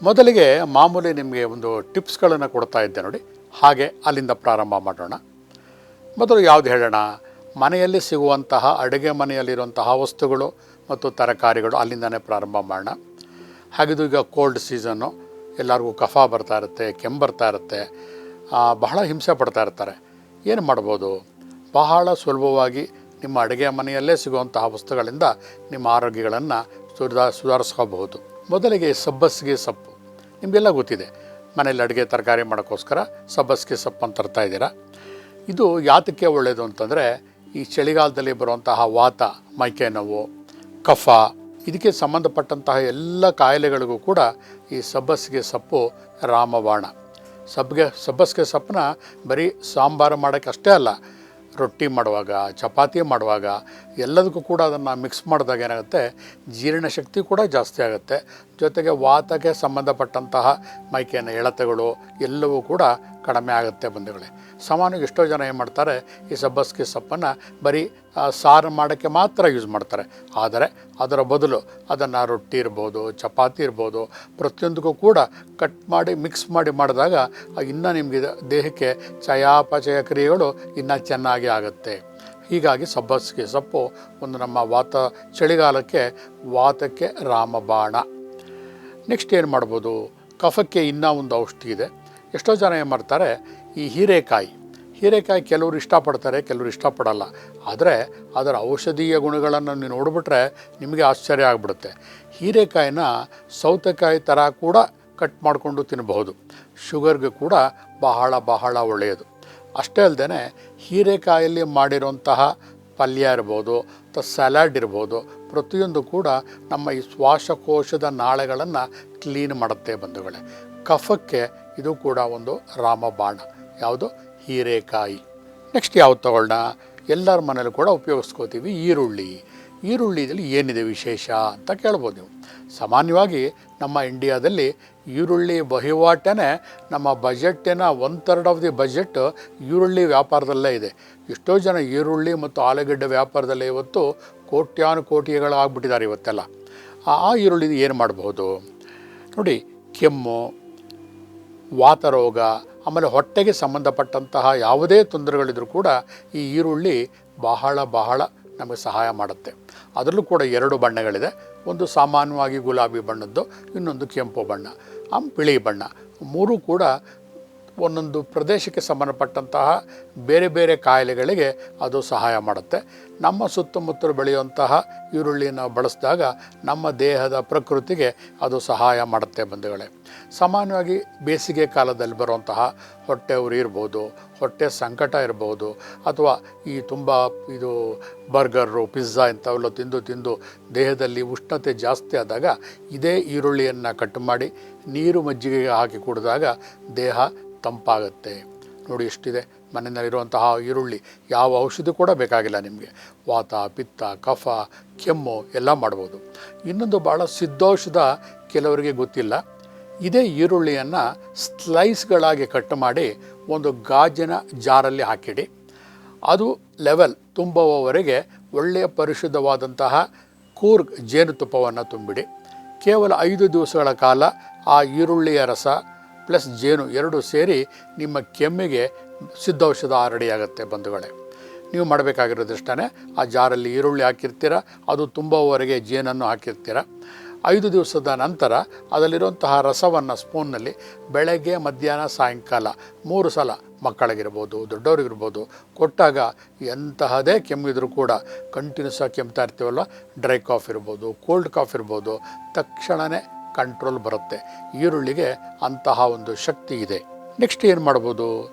ಮೊದಲಿಗೆ ಮಾಮೂಲಿ ನಿಮಗೆ ಒಂದು ಟಿಪ್ಸ್ಗಳನ್ನು ಕೊಡ್ತಾ ಇದ್ದೆ ನೋಡಿ, ಹಾಗೆ ಅಲ್ಲಿಂದ ಪ್ರಾರಂಭ ಮಾಡೋಣ. ಮೊದಲು ಯಾವುದು ಹೇಳೋಣ, ಮನೆಯಲ್ಲಿ ಸಿಗುವಂತಹ ಅಡುಗೆ ಮನೆಯಲ್ಲಿರುವಂತಹ ವಸ್ತುಗಳು ಮತ್ತು ತರಕಾರಿಗಳು, ಅಲ್ಲಿಂದನೇ ಪ್ರಾರಂಭ ಮಾಡೋಣ. ಹಾಗಿದು ಈಗ ಕೋಲ್ಡ್ ಸೀಸನ್ನು, ಎಲ್ಲರಿಗೂ ಕಫ ಬರ್ತಾ ಇರುತ್ತೆ, ಕೆಮ್ಮು ಬರ್ತಾ ಇರುತ್ತೆ, ಬಹಳ ಹಿಂಸೆ ಪಡ್ತಾ ಇರ್ತಾರೆ. ಏನು ಮಾಡ್ಬೋದು? ಬಹಳ ಸುಲಭವಾಗಿ ನಿಮ್ಮ ಅಡುಗೆ ಮನೆಯಲ್ಲೇ ಸಿಗುವಂತಹ ವಸ್ತುಗಳಿಂದ ನಿಮ್ಮ ಆರೋಗ್ಯಗಳನ್ನು ಸುಧಾರಿಸ್ಕೋಬಹುದು. ಮೊದಲಿಗೆ ಸಬ್ಬಸಿಗೆ ಸೊಪ್ಪು ನಿಮಗೆಲ್ಲ ಗೊತ್ತಿದೆ. ಮನೇಲಿ ಅಡುಗೆ ತರಕಾರಿ ಮಾಡೋಕ್ಕೋಸ್ಕರ ಸಬ್ಬಸಿಗೆ ಸೊಪ್ಪು ಅಂತ ತರ್ತಾ ಇದ್ದೀರಾ. ಇದು ಯಾತಕ್ಕೆ ಒಳ್ಳೆಯದು ಅಂತಂದರೆ, ಈ ಚಳಿಗಾಲದಲ್ಲಿ ಬರುವಂತಹ ವಾತ, ಮೈಕೈ ನೋವು, ಕಫ, ಇದಕ್ಕೆ ಸಂಬಂಧಪಟ್ಟಂತಹ ಎಲ್ಲ ಕಾಯಿಲೆಗಳಿಗೂ ಕೂಡ ಈ ಸಬ್ಬಸಿಗೆ ಸೊಪ್ಪು ರಾಮಬಾಣ. ಸಬ್ಬಸಿಗೆ ಸೊಪ್ಪನ್ನ ಬರೀ ಸಾಂಬಾರು ಮಾಡೋಕ್ಕೆ ಅಷ್ಟೇ ಅಲ್ಲ, ರೊಟ್ಟಿ ಮಾಡುವಾಗ, ಚಪಾತಿ ಮಾಡುವಾಗ ಎಲ್ಲದಕ್ಕೂ ಕೂಡ ಅದನ್ನು ಮಿಕ್ಸ್ ಮಾಡಿದಾಗ ಏನಾಗುತ್ತೆ, ಜೀರ್ಣಶಕ್ತಿ ಕೂಡ ಜಾಸ್ತಿ ಆಗುತ್ತೆ. ಜೊತೆಗೆ ವಾತಕ್ಕೆ ಸಂಬಂಧಪಟ್ಟಂತಹ ಮೈಕೈನ ಎಳೆತಗಳು ಎಲ್ಲವೂ ಕೂಡ ಕಡಿಮೆ ಆಗುತ್ತೆ ಬಂಧುಗಳೇ. ಸಾಮಾನ್ಯವಾಗಿ ಎಷ್ಟೋ ಜನ ಏನು ಮಾಡ್ತಾರೆ, ಈ ಸಬ್ಬಸಿಗೆ ಸೊಪ್ಪನ್ನು ಬರೀ ಸಾರು ಮಾಡೋಕ್ಕೆ ಮಾತ್ರ ಯೂಸ್ ಮಾಡ್ತಾರೆ. ಆದರೆ ಅದರ ಬದಲು ಅದನ್ನು ರೊಟ್ಟಿ ಇರ್ಬೋದು, ಚಪಾತಿ ಇರ್ಬೋದು, ಪ್ರತಿಯೊಂದಕ್ಕೂ ಕೂಡ ಕಟ್ ಮಾಡಿ ಮಿಕ್ಸ್ ಮಾಡಿ ಮಾಡಿದಾಗ ಇನ್ನೂ ನಿಮಗೆ ದೇಹಕ್ಕೆ ಚಯಾಪಚಯ ಕ್ರಿಯೆಗಳು ಇನ್ನೂ ಚೆನ್ನಾಗಿ ಆಗುತ್ತೆ. ಹೀಗಾಗಿ ಸಬ್ಬಸಿಗೆ ಸೊಪ್ಪು ಒಂದು ನಮ್ಮ ಚಳಿಗಾಲಕ್ಕೆ ವಾತಕ್ಕೆ ರಾಮಬಾಣ. ನೆಕ್ಸ್ಟ್ ಏನು ಮಾಡ್ಬೋದು, ಕಫಕ್ಕೆ ಇನ್ನೂ ಒಂದು ಔಷಧಿ ಇದೆ. ಎಷ್ಟೋ ಜನ ಏನು ಮಾಡ್ತಾರೆ, ಈ ಹೀರೆಕಾಯಿ ಕೆಲವರು ಇಷ್ಟಪಡ್ತಾರೆ, ಕೆಲವರು ಇಷ್ಟಪಡಲ್ಲ. ಆದರೆ ಅದರ ಔಷಧೀಯ ಗುಣಗಳನ್ನು ನೀವು ನೋಡಿಬಿಟ್ರೆ ನಿಮಗೆ ಆಶ್ಚರ್ಯ ಆಗಿಬಿಡುತ್ತೆ. ಹೀರೆಕಾಯಿನ ಸೌತೆಕಾಯಿ ಥರ ಕೂಡ ಕಟ್ ಮಾಡಿಕೊಂಡು ತಿನ್ನಬಹುದು. ಶುಗರ್ಗೆ ಕೂಡ ಬಹಳ ಒಳ್ಳೆಯದು. ಅಷ್ಟೇ ಅಲ್ಲದೆ ಹೀರೆಕಾಯಲ್ಲಿ ಮಾಡಿರುವಂತಹ ಪಲ್ಯ ಇರ್ಬೋದು ಅಥವಾ ಸಲಾಡ್ ಇರ್ಬೋದು, ಪ್ರತಿಯೊಂದು ಕೂಡ ನಮ್ಮ ಈ ಶ್ವಾಸಕೋಶದ ನಾಳೆಗಳನ್ನು ಕ್ಲೀನ್ ಮಾಡುತ್ತೆ ಬಂಧುಗಳೇ. ಕಫಕ್ಕೆ ಇದು ಕೂಡ ಒಂದು ರಾಮಬಾಣ. ಯಾವುದು? ಹೀರೆಕಾಯಿ. ನೆಕ್ಸ್ಟ್ ಯಾವುದು ತಗೊಳ್ಳೋಣ? ಎಲ್ಲರ ಮನೇಲೂ ಕೂಡ ಉಪಯೋಗಿಸ್ಕೋತೀವಿ ಈರುಳ್ಳಿದಲ್ಲಿ ಏನಿದೆ ವಿಶೇಷ ಅಂತ ಕೇಳ್ಬೋದು ನೀವು. ಸಾಮಾನ್ಯವಾಗಿ ನಮ್ಮ ಇಂಡಿಯಾದಲ್ಲಿ ಈರುಳ್ಳಿ ವಹಿವಾಟೇ ನಮ್ಮ ಬಜೆಟ್ಟಿನ 1/3 ಆಫ್ ದಿ ಬಜೆಟ್ ಈರುಳ್ಳಿ ವ್ಯಾಪಾರದಲ್ಲೇ ಇದೆ. ಎಷ್ಟೋ ಜನ ಈರುಳ್ಳಿ ಮತ್ತು ಆಲೂಗಡ್ಡೆ ವ್ಯಾಪಾರದಲ್ಲೇ ಇವತ್ತು ಕೋಟ್ಯಾನುಕೋಟಿಗಳಾಗ್ಬಿಟ್ಟಿದ್ದಾರೆ ಇವತ್ತೆಲ್ಲ. ಆ ಈರುಳ್ಳಿ ಏನು ಮಾಡಬಹುದು ನೋಡಿ, ಕೆಮ್ಮು, ವಾತರೋಗ, ಆಮೇಲೆ ಹೊಟ್ಟೆಗೆ ಸಂಬಂಧಪಟ್ಟಂತಹ ಯಾವುದೇ ತೊಂದರೆಗಳಿದ್ರೂ ಕೂಡ ಈ ಈರುಳ್ಳಿ ಬಹಳ ನಮಗೆ ಸಹಾಯ ಮಾಡುತ್ತೆ. ಅದರಲ್ಲೂ ಕೂಡ 2 ಬಣ್ಣಗಳಿದೆ. ಒಂದು ಸಾಮಾನ್ಯವಾಗಿ ಗುಲಾಬಿ ಬಣ್ಣದ್ದು, ಇನ್ನೊಂದು ಕೆಂಪು ಬಣ್ಣ, ಬಿಳಿ ಬಣ್ಣ. ಮೂರೂ ಕೂಡ ಒಂದೊಂದು ಪ್ರದೇಶಕ್ಕೆ ಸಂಬಂಧಪಟ್ಟಂತಹ ಬೇರೆ ಕಾಯಿಲೆಗಳಿಗೆ ಅದು ಸಹಾಯ ಮಾಡುತ್ತೆ. ನಮ್ಮ ಸುತ್ತಮುತ್ತಲು ಬೆಳೆಯುವಂತಹ ಈರುಳ್ಳಿನ ಬಳಸಿದಾಗ ನಮ್ಮ ದೇಹದ ಪ್ರಕೃತಿಗೆ ಅದು ಸಹಾಯ ಮಾಡುತ್ತೆ ಬಂಧುಗಳೇ. ಸಾಮಾನ್ಯವಾಗಿ ಬೇಸಿಗೆ ಕಾಲದಲ್ಲಿ ಬರುವಂತಹ ಹೊಟ್ಟೆ ಉರಿ ಇರ್ಬೋದು, ಹೊಟ್ಟೆ ಸಂಕಟ ಇರ್ಬೋದು, ಅಥವಾ ಈ ತುಂಬ ಬರ್ಗರು, ಪಿಜ್ಜಾ ಇಂಥವೆಲ್ಲ ತಿಂದು ದೇಹದಲ್ಲಿ ಉಷ್ಣತೆ ಜಾಸ್ತಿ ಆದಾಗ ಇದೇ ಈರುಳ್ಳಿಯನ್ನು ಕಟ್ ಮಾಡಿ ನೀರು ಮಜ್ಜಿಗೆಗೆ ಹಾಕಿ ಕುಡಿದಾಗ ದೇಹ ತಂಪಾಗುತ್ತೆ. ನೋಡಿ ಎಷ್ಟಿದೆ ಮನೆಯಲ್ಲಿರುವಂತಹ ಈರುಳ್ಳಿ. ಯಾವ ಔಷಧಿ ಕೂಡ ಬೇಕಾಗಿಲ್ಲ ನಿಮಗೆ. ವಾತ, ಪಿತ್ತ, ಕಫ, ಕೆಮ್ಮು ಎಲ್ಲ ಮಾಡ್ಬೋದು. ಇನ್ನೊಂದು ಭಾಳ ಸಿದ್ಧೌಷಧ ಕೆಲವರಿಗೆ ಗೊತ್ತಿಲ್ಲ. ಇದೇ ಈರುಳ್ಳಿಯನ್ನು ಸ್ಲೈಸ್ಗಳಾಗಿ ಕಟ್ ಮಾಡಿ ಒಂದು ಗಾಜಿನ ಜಾರಲ್ಲಿ ಹಾಕಿಡಿ. ಅದು ಲೆವೆಲ್ ತುಂಬುವವರೆಗೆ ಒಳ್ಳೆಯ ಪರಿಶುದ್ಧವಾದಂತಹ ಕೂರ್ಗ್ ಜೇನುತುಪ್ಪವನ್ನು ತುಂಬಿಡಿ. ಕೇವಲ 5 ದಿವಸಗಳ ಕಾಲ ಆ ಈರುಳ್ಳಿಯ ರಸ ಪ್ಲಸ್ ಜೇನು 2 ಸೇರಿ ನಿಮ್ಮ ಕೆಮ್ಮಿಗೆ ಸಿದ್ಧೌಷಧ ರೆಡಿಯಾಗುತ್ತೆ ಬಂಧುಗಳೇ. ನೀವು ಮಾಡಬೇಕಾಗಿರೋದಷ್ಟೇ, ಆ ಜಾರಲ್ಲಿ ಈರುಳ್ಳಿ ಹಾಕಿರ್ತೀರ, ಅದು ತುಂಬುವವರೆಗೆ ಜೇನನ್ನು ಹಾಕಿರ್ತೀರ. 5 ದಿವಸದ ನಂತರ ಅದರಲ್ಲಿರುವಂತಹ ರಸವನ್ನು ಸ್ಪೂನ್ನಲ್ಲಿ ಬೆಳಗ್ಗೆ, ಮಧ್ಯಾಹ್ನ, ಸಾಯಂಕಾಲ 3 ಸಲ ಮಕ್ಕಳಿಗಿರ್ಬೋದು, ದೊಡ್ಡವರಿಗಿರ್ಬೋದು ಕೊಟ್ಟಾಗ ಎಂತಹದೇ ಕೆಮ್ಮಿದ್ರೂ ಕೂಡ ಕಂಟಿನ್ಯೂಸ್ ಆಗಿ ಕೆಮ್ತಾ ಇರ್ತೀವಲ್ಲ, ಡ್ರೈ ಕಾಫ್ ಇರ್ಬೋದು, ಕೋಲ್ಡ್ ಕಾಫ್ ಇರ್ಬೋದು, ತಕ್ಷಣವೇ ಕಂಟ್ರೋಲ್ ಬರುತ್ತೆ. ಈರುಳ್ಳಿಗೆ ಅಂತಹ ಒಂದು ಶಕ್ತಿ ಇದೆ. ನೆಕ್ಸ್ಟ್ ಏನು ಮಾಡ್ಬೋದು,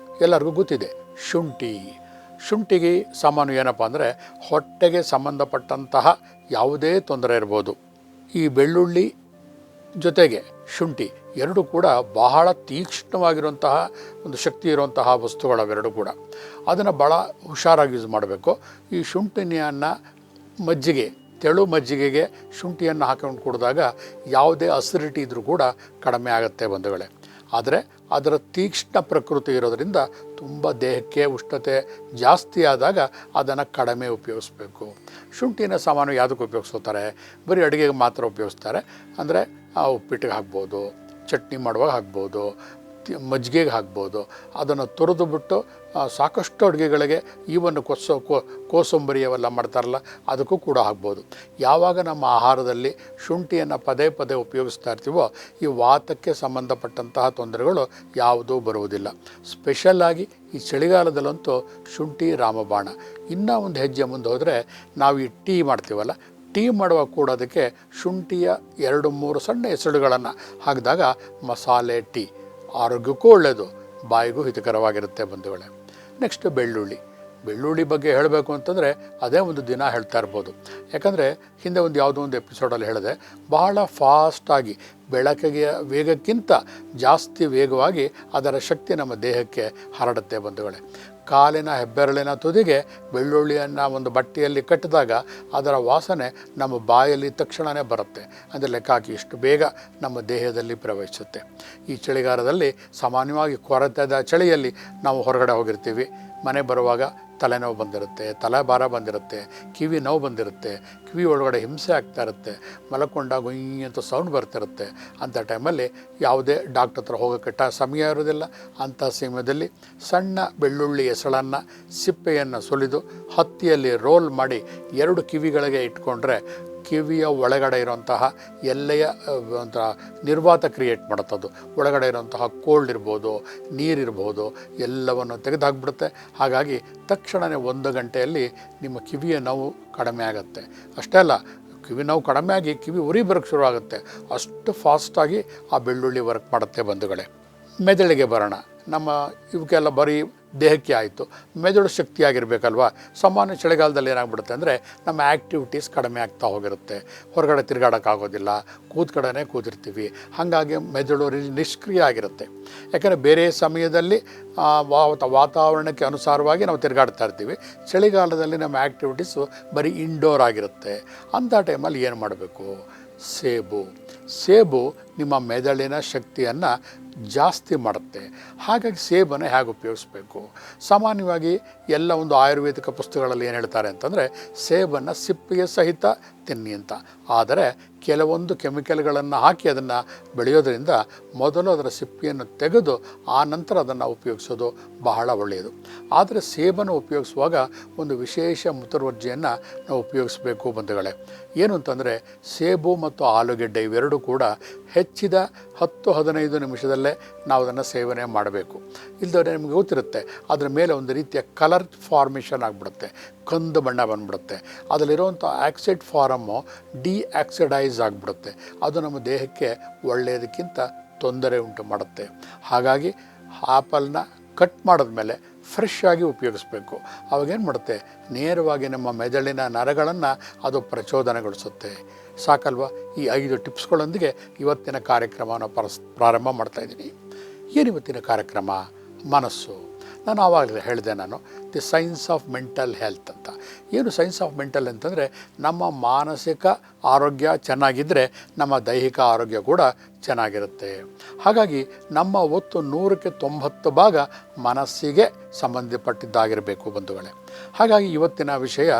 ಎಲ್ಲರಿಗೂ ಗೊತ್ತಿದೆ, ಶುಂಠಿಗೆ ಸಾಮಾನ್ಯ ಏನಪ್ಪ ಅಂದರೆ ಹೊಟ್ಟೆಗೆ ಸಂಬಂಧಪಟ್ಟಂತಹ ಯಾವುದೇ ತೊಂದರೆ ಇರ್ಬೋದು. ಈ ಬೆಳ್ಳುಳ್ಳಿ ಜೊತೆಗೆ ಶುಂಠಿ 2 ಕೂಡ ಬಹಳ ತೀಕ್ಷ್ಣವಾಗಿರುವಂತಹ ಒಂದು ಶಕ್ತಿ ಇರುವಂತಹ ವಸ್ತುಗಳವೆರಡು ಕೂಡ. ಅದನ್ನು ಭಾಳ ಹುಷಾರಾಗಿ ಯೂಸ್ ಮಾಡಬೇಕು. ಈ ಶುಂಠಿಯನ್ನು ತೆಳು ಮಜ್ಜಿಗೆಗೆ ಶುಂಠಿಯನ್ನು ಹಾಕೊಂಡು ಕುಡಿದಾಗ ಯಾವುದೇ ಅಸಿಡಿಟಿ ಇದ್ದರೂ ಕೂಡ ಕಡಿಮೆ ಆಗುತ್ತೆ ಬಂಧುಗಳೇ. ಆದರೆ ಅದರ ತೀಕ್ಷ್ಣ ಪ್ರಕೃತಿ ಇರೋದರಿಂದ ತುಂಬ ದೇಹಕ್ಕೆ ಉಷ್ಣತೆ ಜಾಸ್ತಿ ಆದಾಗ ಅದನ್ನು ಕಡಿಮೆ ಉಪಯೋಗಿಸ್ಬೇಕು. ಶುಂಠಿನ ಸಾಮಾನ್ಯ ಯಾವುದಕ್ಕೆ ಉಪಯೋಗಿಸ್ತಾರೆ? ಬರೀ ಅಡುಗೆಗೆ ಮಾತ್ರ ಉಪಯೋಗಿಸ್ತಾರೆ. ಅಂದರೆ ಉಪ್ಪಿಟ್ಟಿಗೆ ಹಾಕ್ಬೋದು, ಚಟ್ನಿ ಮಾಡುವಾಗ ಹಾಕ್ಬೋದು, ಮಜ್ಜಿಗೆಗೆ ಹಾಕ್ಬೋದು. ಅದನ್ನು ತುರಿದು ಬಿಟ್ಟು ಸಾಕಷ್ಟು ಅಡುಗೆಗಳಿಗೆ ಈವನ್ ಕೋಸಂಬರಿ ಅವೆಲ್ಲ ಮಾಡ್ತಾರಲ್ಲ ಅದಕ್ಕೂ ಕೂಡ ಹಾಕ್ಬೋದು. ಯಾವಾಗ ನಮ್ಮ ಆಹಾರದಲ್ಲಿ ಶುಂಠಿಯನ್ನು ಪದೇ ಪದೇ ಉಪಯೋಗಿಸ್ತಾ ಇರ್ತೀವೋ ಈ ವಾತಕ್ಕೆ ಸಂಬಂಧಪಟ್ಟಂತಹ ತೊಂದರೆಗಳು ಯಾವುದೂ ಬರುವುದಿಲ್ಲ. ಸ್ಪೆಷಲ್ಲಾಗಿ ಈ ಚಳಿಗಾಲದಲ್ಲಂತೂ ಶುಂಠಿ ರಾಮಬಾಣ. ಇನ್ನೂ ಒಂದು ಹೆಜ್ಜೆ ಮುಂದೆ ಹೋದರೆ ನಾವು ಈ ಟೀ ಮಾಡ್ತೀವಲ್ಲ, ಟೀ ಮಾಡುವಾಗ ಕೂಡ ಅದಕ್ಕೆ ಶುಂಠಿಯ 2-3 ಸಣ್ಣ ಎಸಳುಗಳನ್ನು ಹಾಕಿದಾಗ ಮಸಾಲೆ ಟೀ ಆರೋಗ್ಯಕ್ಕೂ ಒಳ್ಳೆಯದು, ಬಾಯಿಗೂ ಹಿತಕರವಾಗಿರುತ್ತೆ ಬಂಧುಗಳೇ. ನೆಕ್ಸ್ಟ್ ಬೆಳ್ಳುಳ್ಳಿ ಬಗ್ಗೆ ಹೇಳಬೇಕು ಅಂತಂದರೆ ಅದೇ ಒಂದು ದಿನ ಹೇಳ್ತಾ ಇರ್ಬೋದು. ಯಾಕಂದರೆ ಹಿಂದೆ ಯಾವುದೋ ಒಂದು ಎಪಿಸೋಡಲ್ಲಿ ಹೇಳಿದೆ, ಬಹಳ ಫಾಸ್ಟಾಗಿ ಬೆಳಕಿಗೆ ವೇಗಕ್ಕಿಂತ ಜಾಸ್ತಿ ವೇಗವಾಗಿ ಅದರ ಶಕ್ತಿ ನಮ್ಮ ದೇಹಕ್ಕೆ ಹರಡುತ್ತೆ ಬಂಧುಗಳೇ. ಕಾಲಿನ ಹೆಬ್ಬೆರಳಿನ ತುದಿಗೆ ಬೆಳ್ಳುಳ್ಳಿಯನ್ನು ಒಂದು ಬಟ್ಟೆಯಲ್ಲಿ ಕಟ್ಟಿದಾಗ ಅದರ ವಾಸನೆ ನಮ್ಮ ಬಾಯಲ್ಲಿ ತಕ್ಷಣವೇ ಬರುತ್ತೆ. ಅಂದರೆ ಲೆಕ್ಕ ಹಾಕಿ ಇಷ್ಟು ಬೇಗ ನಮ್ಮ ದೇಹದಲ್ಲಿ ಪ್ರವೇಶಿಸುತ್ತೆ. ಈ ಚಳಿಗಾಲದಲ್ಲಿ ಸಾಮಾನ್ಯವಾಗಿ ಕೊರತೆದ ಚಳಿಯಲ್ಲಿ ನಾವು ಹೊರಗಡೆ ಹೋಗಿರ್ತೀವಿ, ಮನೆ ಬರುವಾಗ ತಲೆನೋವು ಬಂದಿರುತ್ತೆ, ತಲೆಭಾರ ಬಂದಿರುತ್ತೆ, ಕಿವಿ ನೋವು ಬಂದಿರುತ್ತೆ, ಕಿವಿ ಒಳಗಡೆ ಹಿಂಸೆ ಆಗ್ತಾ ಇರುತ್ತೆ, ಮಲಕೊಂಡಾಗ ಗುಯ್ ಅಂತ ಸೌಂಡ್ ಬರ್ತಿರುತ್ತೆ. ಅಂಥ ಟೈಮಲ್ಲಿ ಯಾವುದೇ ಡಾಕ್ಟರ್ ಹತ್ರ ಹೋಗೋಕ್ಕೆ ಸಮಯ ಇರೋದಿಲ್ಲ. ಅಂಥ ಸಮಯದಲ್ಲಿ ಸಣ್ಣ ಬೆಳ್ಳುಳ್ಳಿ ಎಸಳನ್ನು ಸಿಪ್ಪೆಯನ್ನು ಸುಲಿದು ಹತ್ತಿಯಲ್ಲಿ ರೋಲ್ ಮಾಡಿ 2 ಕಿವಿಗಳಿಗೆ ಇಟ್ಕೊಂಡ್ರೆ ಕಿವಿಯ ಒಳಗಡೆ ಇರುವಂತಹ ಎಲ್ಲೆಯ ಒಂಥರ ನಿರ್ವಾತ ಕ್ರಿಯೇಟ್ ಮಾಡುತ್ತದು. ಒಳಗಡೆ ಇರುವಂತಹ ಕೋಲ್ಡ್ ಇರ್ಬೋದು, ನೀರಿರ್ಬೋದು ಎಲ್ಲವನ್ನು ತೆಗೆದುಹಾಕ್ಬಿಡುತ್ತೆ. ಹಾಗಾಗಿ ತಕ್ಷಣವೇ 1 ಗಂಟೆಯಲ್ಲಿ ನಿಮ್ಮ ಕಿವಿಯ ನೋವು ಕಡಿಮೆ ಆಗುತ್ತೆ. ಅಷ್ಟೇ ಅಲ್ಲ, ಕಿವಿ ನೋವು ಕಡಿಮೆ ಆಗಿ ಕಿವಿ ಉರಿ ಬರೋಕ್ಕೆ ಶುರು ಆಗುತ್ತೆ. ಅಷ್ಟು ಫಾಸ್ಟಾಗಿ ಆ ಬೆಳ್ಳುಳ್ಳಿ ವರ್ಕ್ ಮಾಡುತ್ತೆ ಬಂಧುಗಳೇ. ಮೆದುಳಿಗೆ ಬರೋಣ. ನಮ್ಮ ಇವಕ್ಕೆಲ್ಲ ಬರೀ ದೇಹಕ್ಕೆ ಆಯಿತು, ಮೆದುಳು ಶಕ್ತಿಯಾಗಿರಬೇಕಲ್ವ. ಸಾಮಾನ್ಯ ಚಳಿಗಾಲದಲ್ಲಿ ಏನಾಗ್ಬಿಡುತ್ತೆ ಅಂದರೆ ನಮ್ಮ ಆ್ಯಕ್ಟಿವಿಟೀಸ್ ಕಡಿಮೆ ಆಗ್ತಾ ಹೋಗಿರುತ್ತೆ, ಹೊರಗಡೆ ತಿರುಗಾಡೋಕ್ಕಾಗೋದಿಲ್ಲ, ಕಡೆನೇ ಕೂತಿರ್ತೀವಿ. ಹಾಗಾಗಿ ಮೆದುಳು ನಿಷ್ಕ್ರಿಯ ಆಗಿರುತ್ತೆ. ಯಾಕಂದರೆ ಬೇರೆ ಸಮಯದಲ್ಲಿ ವಾತಾವರಣಕ್ಕೆ ಅನುಸಾರವಾಗಿ ನಾವು ತಿರುಗಾಡ್ತಾ ಇರ್ತೀವಿ. ಚಳಿಗಾಲದಲ್ಲಿ ನಮ್ಮ ಆ್ಯಕ್ಟಿವಿಟೀಸು ಬರೀ ಇಂಡೋರ್ ಆಗಿರುತ್ತೆ. ಅಂಥ ಟೈಮಲ್ಲಿ ಏನು ಮಾಡಬೇಕು? ಸೇಬು ನಿಮ್ಮ ಮೆದುಳಿನ ಶಕ್ತಿಯನ್ನು ಜಾಸ್ತಿ ಮಾಡುತ್ತೆ. ಹಾಗಾಗಿ ಸೇಬನ್ನು ಹೇಗೆ ಉಪಯೋಗಿಸ್ಬೇಕು? ಸಾಮಾನ್ಯವಾಗಿ ಎಲ್ಲ ಒಂದು ಆಯುರ್ವೇದಿಕ ಪುಸ್ತಕಗಳಲ್ಲಿ ಏನು ಹೇಳ್ತಾರೆ ಅಂತಂದರೆ ಸೇಬನ್ನು ಸಿಪ್ಪೆಯ ಸಹಿತ ತಿನ್ನಿ ಅಂತ. ಆದರೆ ಕೆಲವೊಂದು ಕೆಮಿಕಲ್ಗಳನ್ನು ಹಾಕಿ ಅದನ್ನು ಬೆಳೆಯೋದ್ರಿಂದ ಮೊದಲು ಅದರ ಸಿಪ್ಪೆಯನ್ನು ತೆಗೆದು ಆ ನಂತರ ಅದನ್ನು ಉಪಯೋಗಿಸೋದು ಬಹಳ ಒಳ್ಳೆಯದು. ಆದರೆ ಸೇಬನ್ನು ಉಪಯೋಗಿಸುವಾಗ ಒಂದು ವಿಶೇಷ ಮುತುವರ್ಜಿಯನ್ನು ನಾವು ಉಪಯೋಗಿಸಬೇಕು ಬಂಧುಗಳೇ. ಏನು ಅಂತಂದರೆ ಸೇಬು ಮತ್ತು ಆಲೂಗೆಡ್ಡೆ ಇವೆರಡೂ ಕೂಡ ಹೆಚ್ಚಿದ 10-15 ನಿಮಿಷದಲ್ಲೇ ನಾವು ಅದನ್ನು ಸೇವನೆ ಮಾಡಬೇಕು. ಇಲ್ಲದವರೆ ನಿಮಗೆ ಗೊತ್ತಿರುತ್ತೆ, ಅದರ ಮೇಲೆ ಒಂದು ರೀತಿಯ ಕಲರ್ ಫಾರ್ಮೇಷನ್ ಆಗಿಬಿಡುತ್ತೆ, ಕಂದು ಬಣ್ಣ ಬಂದುಬಿಡುತ್ತೆ. ಅದರಲ್ಲಿರುವಂಥ ಆಕ್ಸೈಡ್ ಫಾರಮ್ಮು ಡಿಆಕ್ಸಿಡೈಸ್ ಆಗಿಬಿಡುತ್ತೆ. ಅದು ನಮ್ಮ ದೇಹಕ್ಕೆ ಒಳ್ಳೆಯದಕ್ಕಿಂತ ತೊಂದರೆ ಉಂಟು ಮಾಡುತ್ತೆ. ಹಾಗಾಗಿ ಆ್ಯಪಲ್ನ ಕಟ್ ಮಾಡಿದ್ಮೇಲೆ ಫ್ರೆಶ್ ಆಗಿ ಉಪಯೋಗಿಸ್ಬೇಕು. ಅವಾಗೇನು ಮಾಡುತ್ತೆ, ನೇರವಾಗಿ ನಮ್ಮ ಮೆದುಳಿನ ನರಗಳನ್ನು ಅದು ಪ್ರಚೋದನೆಗೊಳಿಸುತ್ತೆ. ಸಾಕಲ್ವ? ಈ 5 ಟಿಪ್ಸ್ಗಳೊಂದಿಗೆ ಇವತ್ತಿನ ಕಾರ್ಯಕ್ರಮವನ್ನು ಪ್ರಾರಂಭ ಮಾಡ್ತಾಯಿದ್ದೀನಿ. ಏನಿವತ್ತಿನ ಕಾರ್ಯಕ್ರಮ? ಮನಸ್ಸು. ನಾನು ಆವಾಗಲೇ ಹೇಳಿದೆ, the science of mental health ಅಂತ. ಏನು ಸೈನ್ಸ್ ಆಫ್ ಮೆಂಟಲ್ ಅಂತಂದರೆ ನಮ್ಮ ಮಾನಸಿಕ ಆರೋಗ್ಯ ಚೆನ್ನಾಗಿದ್ದರೆ ನಮ್ಮ ದೈಹಿಕ ಆರೋಗ್ಯ ಕೂಡ ಚೆನ್ನಾಗಿರುತ್ತೆ. ಹಾಗಾಗಿ ನಮ್ಮ ಒತ್ತು 100ಕ್ಕೆ 90 ಭಾಗ ಮನಸ್ಸಿಗೆ ಸಂಬಂಧಪಟ್ಟಿದ್ದಾಗಿರಬೇಕು ಬಂಧುಗಳೇ. ಹಾಗಾಗಿ ಇವತ್ತಿನ ವಿಷಯ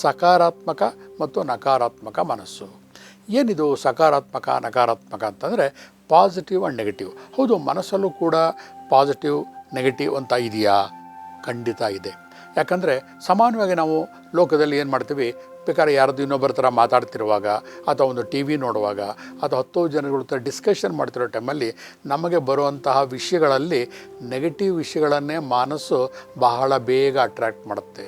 ಸಕಾರಾತ್ಮಕ ಮತ್ತು ನಕಾರಾತ್ಮಕ ಮನಸ್ಸು. ಏನಿದು ಸಕಾರಾತ್ಮಕ ನಕಾರಾತ್ಮಕ ಅಂತಂದರೆ ಪಾಸಿಟಿವ್ ಆ್ಯಂಡ್ ನೆಗೆಟಿವ್. ಹೌದು, ಮನಸ್ಸಲ್ಲೂ ಕೂಡ ಪಾಸಿಟಿವ್ ನೆಗೆಟಿವ್ ಅಂತ ಇದೆಯಾ? ಖಂಡಿತ ಇದೆ. ಯಾಕಂದರೆ ಸಾಮಾನ್ಯವಾಗಿ ನಾವು ಲೋಕದಲ್ಲಿ ಏನು ಮಾಡ್ತೀವಿ, ಬೇಕಾದ್ರೆ ಯಾರ್ದು ಇನ್ನೊಬ್ಬರ ಥರ ಮಾತಾಡ್ತಿರುವಾಗ ಅಥವಾ ಒಂದು ಟಿ ವಿ ನೋಡುವಾಗ ಅಥವಾ 10 ಜನಗಳ ಥರ ಡಿಸ್ಕಷನ್ ಮಾಡ್ತಿರೋ ಟೈಮಲ್ಲಿ ನಮಗೆ ಬರುವಂತಹ ವಿಷಯಗಳಲ್ಲಿ ನೆಗೆಟಿವ್ ವಿಷಯಗಳನ್ನೇ ಮನಸ್ಸು ಬಹಳ ಬೇಗ ಅಟ್ರ್ಯಾಕ್ಟ್ ಮಾಡುತ್ತೆ.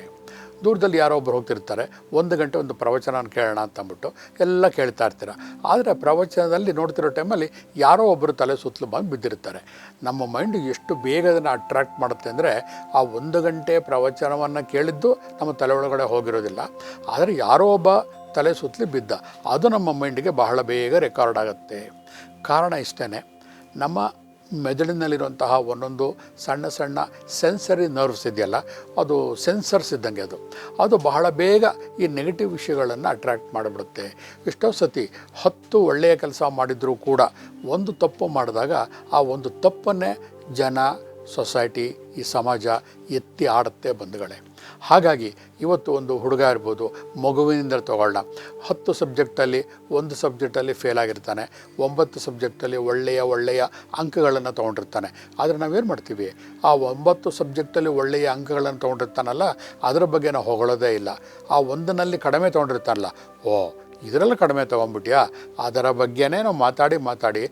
ದೂರದಲ್ಲಿ ಯಾರೋ ಒಬ್ಬರು ಹೋಗ್ತಿರ್ತಾರೆ, 1 ಗಂಟೆ ಒಂದು ಪ್ರವಚನ ಕೇಳೋಣ ಅಂತಂದ್ಬಿಟ್ಟು ಎಲ್ಲ ಕೇಳ್ತಾ ಇರ್ತೀರ. ಆದರೆ ಪ್ರವಚನದಲ್ಲಿ ನೋಡ್ತಿರೋ ಟೈಮಲ್ಲಿ ಯಾರೋ ಒಬ್ಬರು ತಲೆ ಸುತ್ತಲೂ ಬಂದು ಬಿದ್ದಿರ್ತಾರೆ. ನಮ್ಮ ಮೈಂಡು ಎಷ್ಟು ಬೇಗ ಅದನ್ನು ಅಟ್ರ್ಯಾಕ್ಟ್ ಮಾಡುತ್ತೆ ಅಂದರೆ ಆ 1 ಗಂಟೆ ಪ್ರವಚನವನ್ನು ಕೇಳಿದ್ದು ನಮ್ಮ ತಲೆ ಒಳಗಡೆ ಹೋಗಿರೋದಿಲ್ಲ, ಆದರೆ ಯಾರೋ ಒಬ್ಬ ತಲೆ ಸುತ್ತಲೂ ಬಿದ್ದ ಅದು ನಮ್ಮ ಮೈಂಡಿಗೆ ಬಹಳ ಬೇಗ ರೆಕಾರ್ಡ್ ಆಗುತ್ತೆ. ಕಾರಣ ಇಷ್ಟೇ, ನಮ್ಮ ಮೆದುಳಿನಲ್ಲಿರುವಂತಹ ಒಂದೊಂದು ಸಣ್ಣ ಸಣ್ಣ ಸೆನ್ಸರಿ ನರ್ವ್ಸ್ ಇದೆಯಲ್ಲ, ಅದು ಸೆನ್ಸರ್ಸ್ ಇದ್ದಂಗೆ ಅದು ಬಹಳ ಬೇಗ ಈ ನೆಗೆಟಿವ್ ವಿಷಯಗಳನ್ನು ಅಟ್ರ್ಯಾಕ್ಟ್ ಮಾಡಿಬಿಡುತ್ತೆ. ಎಷ್ಟೋ ಸತಿ 10 ಒಳ್ಳೆಯ ಕೆಲಸ ಮಾಡಿದರೂ ಕೂಡ ಒಂದು ತಪ್ಪು ಮಾಡಿದಾಗ ಆ ಒಂದು ತಪ್ಪನ್ನೇ ಜನ ಸೊಸೈಟಿ, ಈ ಸಮಾಜ ಎತ್ತಿ ಆಡುತ್ತೆ ಬಂಧುಗಳೇ. ಹಾಗಾಗಿ ಇವತ್ತು ಒಂದು ಹುಡುಗ ಇರ್ಬೋದು, ಮಗುವಿನಿಂದ ತಗೊಳ್ಳೋಣ, 10 ಸಬ್ಜೆಕ್ಟಲ್ಲಿ 1 ಸಬ್ಜೆಕ್ಟಲ್ಲಿ ಫೇಲ್ ಆಗಿರ್ತಾನೆ, 9 ಸಬ್ಜೆಕ್ಟಲ್ಲಿ ಒಳ್ಳೆಯ ಅಂಕಗಳನ್ನು ತೊಗೊಂಡಿರ್ತಾನೆ. ಆದರೆ ನಾವೇನು ಮಾಡ್ತೀವಿ, ಆ 9 ಸಬ್ಜೆಕ್ಟಲ್ಲಿ ಒಳ್ಳೆಯ ಅಂಕಗಳನ್ನು ತೊಗೊಂಡಿರ್ತಾನಲ್ಲ, ಅದರ ಬಗ್ಗೆ ನಾವು ಹೊಗಳೋದೇ ಇಲ್ಲ. ಆ ಒಂದನಲ್ಲಿ ಕಡಿಮೆ ತೊಗೊಂಡಿರ್ತಾನಲ್ಲ, ಇದರಲ್ಲಿ ಕಡಿಮೆ ತೊಗೊಂಡ್ಬಿಟ್ಯಾ, ಅದರ ಬಗ್ಗೆನೇ ನಾವು ಮಾತಾಡಿ